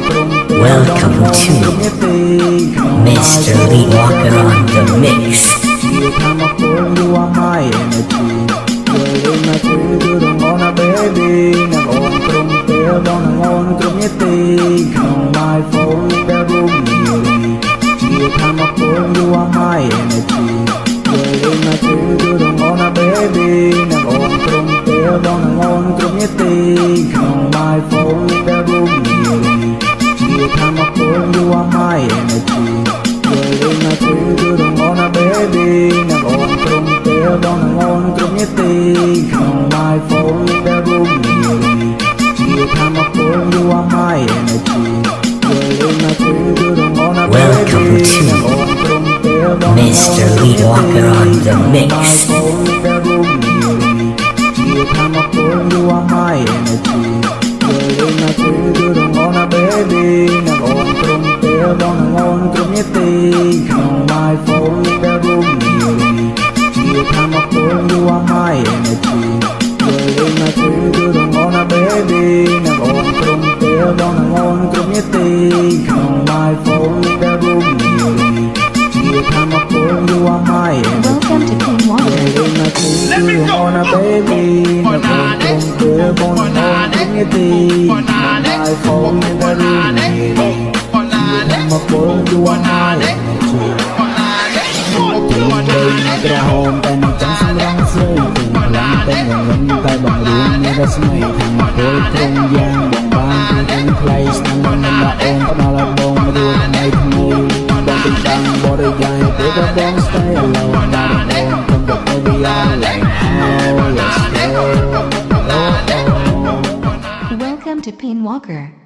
Welcome to Mr. Lee Walker on the mix. You are my energy. You're my true, you don't wanna baby. Nang on from there, don't on from your thing. On my phone, the room nearly. You are my energy. You're my true, you don't wanna baby. Nang on from there, don't on from your thing. On my phone, the room nearly. You are my energy. You're my true, you don't wanna baby. Nang on from there, don't on from your thing. On my phone, the room nearly. You are my energy. You're my true, you don't wanna Welcome baby. to Nang on from there, don't Mr. Lee Walker on the mix. You are my energy. You're my true, you don't wanna baby. Nang on from there, don't on from your thing. On my phone, the room nearly. You are my energy. You're my true, you don't wanna baby. Nang on from there, don't on from your thing. On my phone, the room nearly. You are my energy. Welcome to Clean Water. Let me go. On a baby, my phone in the room, my phone, you are my energy. Ra home tay mình chẳng xứng đáng rơi cùng lắm tay ngần ngấn tay bằng ruộng như đã smay thành một đôi không gian bằng ban trên place nằm nằm nằm là ôm có nào là bông mà đưa ngày thằng ngồi đang tình tăng bỏ đời dài để có bóng stay alone đã được ôm không được baby I like how let's go. Welcome to Clean Walker.